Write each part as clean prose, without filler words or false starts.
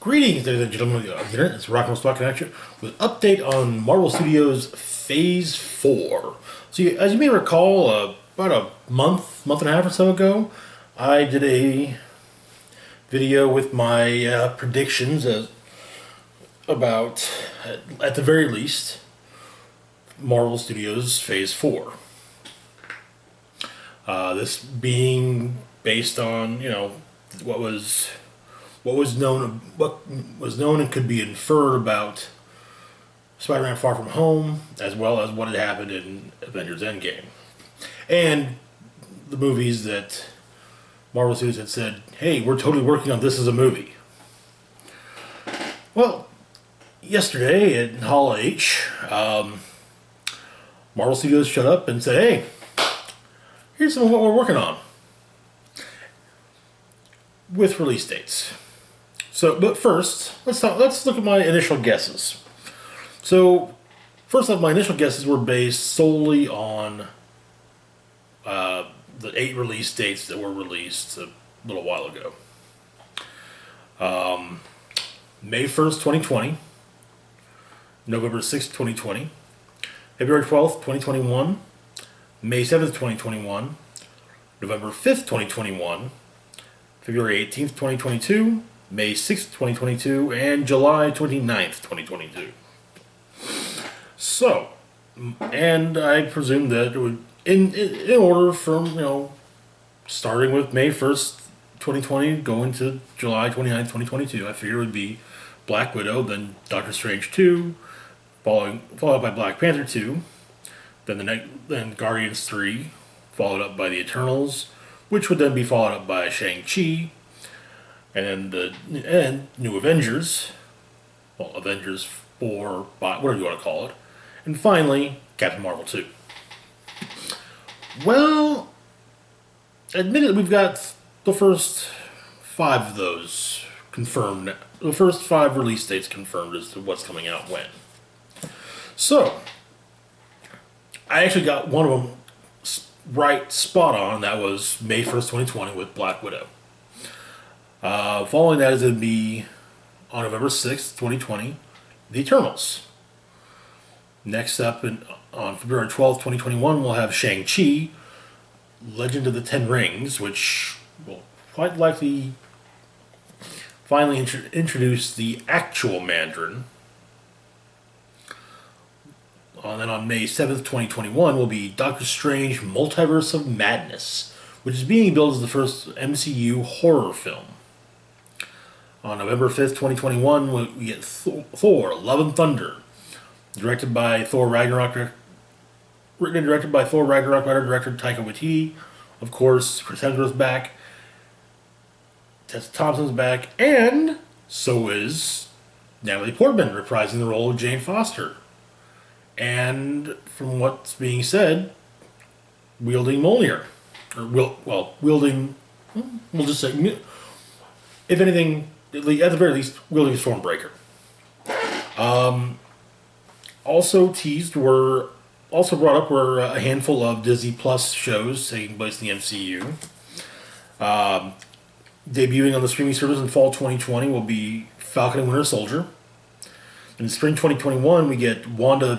Greetings, ladies and gentlemen of the internet. It's Rock'n'Roll Spot Connection with an update on Marvel Studios Phase 4. So, as you may recall, about a month and a half or so ago, I did a video with my predictions about, at the very least, Marvel Studios Phase 4. This being based on, what was known and could be inferred about Spider-Man Far From Home, as well as what had happened in Avengers Endgame. And the movies that Marvel Studios had said, hey, we're totally working on this as a movie. Well, yesterday at Hall H, Marvel Studios showed up and said, hey, here's some of what we're working on, with release dates. So, but first, let's look at my initial guesses. So, first off, my initial guesses were based solely on the 8 release dates that were released a little while ago. May 1st, 2020, November 6th, 2020, February 12th, 2021, May 7th, 2021, November 5th, 2021, February 18th, 2022, May 6th, 2022, and July 29th, 2022. So, and I presume that it would, in order from, starting with May 1st, 2020, going to July 29th, 2022, I figured it would be Black Widow, then Doctor Strange 2, followed by Black Panther 2, then Guardians 3, followed up by the Eternals, which would then be followed up by Shang-Chi, and New Avengers, well, Avengers 4, whatever you want to call it, and finally, Captain Marvel 2. Well, admittedly, we've got the first 5 of those confirmed, the first 5 release dates confirmed as to what's coming out when. So, I actually got one of them right spot on. That was May 1st, 2020 with Black Widow. Following that is going to be on November 6th, 2020, The Eternals. Next up, on February 12th, 2021, we'll have Shang-Chi, Legend of the Ten Rings, which will quite likely finally introduce the actual Mandarin. And then on May 7th, 2021, will be Doctor Strange Multiverse of Madness, which is being billed as the first MCU horror film. On November 5th, 2021, we get Thor, Love and Thunder, directed by Thor Ragnarok, written and directed by Thor Ragnarok writer-director Taika Waititi. Of course, Chris Hemsworth's back, Tessa Thompson's back, and so is Natalie Portman reprising the role of Jane Foster. And from what's being said, wielding Mjolnir. Wielding, we'll just say, if anything, at the very least, wielding Stormbreaker. Also brought up were a handful of Disney Plus shows taking place in the MCU. Debuting on the streaming service in fall 2020 will be Falcon and Winter Soldier. In spring 2021, we get Wanda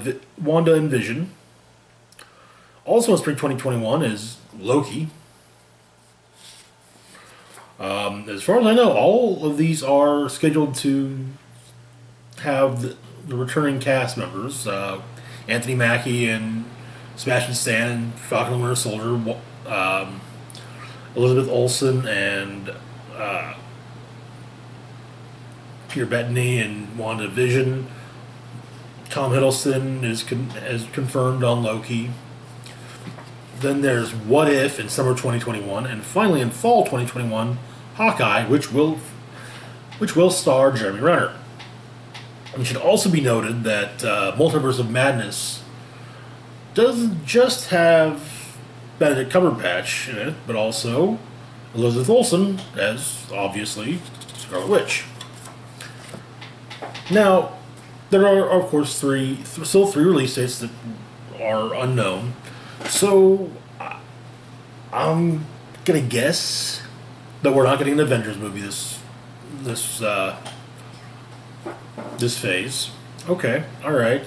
and Vision. Also in spring 2021 is Loki. As far as I know, all of these are scheduled to have the returning cast members. Anthony Mackie and Sebastian Stan and Falcon and Winter Soldier. Elizabeth Olsen and Peter Bettany and WandaVision. Tom Hiddleston is confirmed on Loki. Then there's What If in summer 2021, and finally in fall 2021, Hawkeye, which will star Jeremy Renner. It should also be noted that Multiverse of Madness doesn't just have Benedict Cumberbatch in it, but also Elizabeth Olsen as, obviously, Scarlet Witch. Now, there are, of course, still three release dates that are unknown. So, I'm going to guess that we're not getting an Avengers movie this This phase. Okay, alright.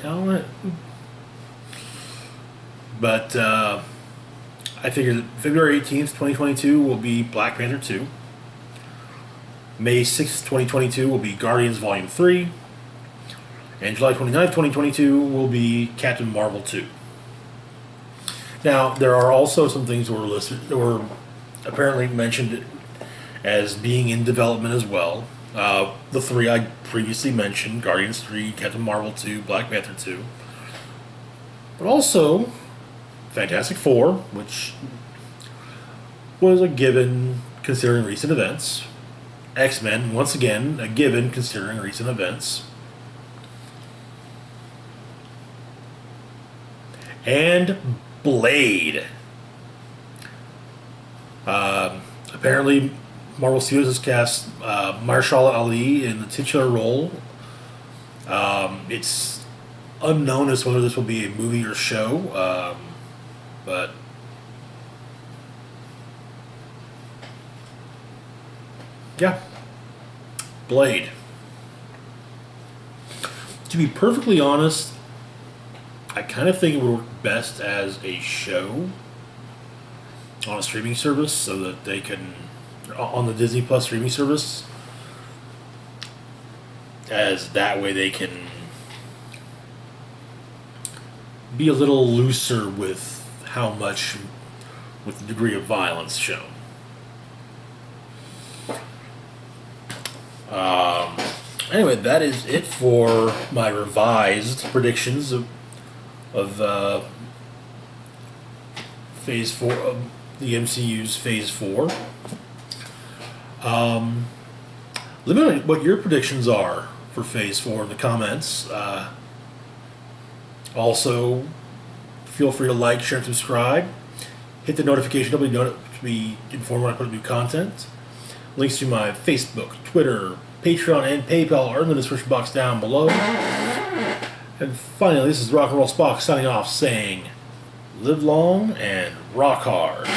But I figured February 18th, 2022 will be Black Panther 2. May 6th, 2022 will be Guardians Volume 3. And July 29th, 2022 will be Captain Marvel 2. Now, there are also some things that were listed, that were apparently mentioned as being in development as well. The three I previously mentioned, Guardians 3, Captain Marvel 2, Black Panther 2. But also, Fantastic Four, which was a given considering recent events. X-Men, once again, a given considering recent events. And Blade. Apparently, Marvel Studios has cast Mahershala Ali in the titular role. It's unknown as to whether this will be a movie or show, but yeah, Blade. To be perfectly honest, I kind of think it would work best as a show on a streaming service, so that they can, on the Disney Plus streaming service, as that way they can be a little looser with how much, with the degree of violence shown. Anyway, that is it for my revised predictions of Phase 4 of the MCU's Phase 4. Let me know what your predictions are for Phase 4 in the comments. Also, feel free to like, share, and subscribe. Hit the notification bell to be informed when I put up new content. Links to my Facebook, Twitter, Patreon, and PayPal are in the description box down below. And finally, this is Rock and Roll Spock signing off saying, live long and rock hard.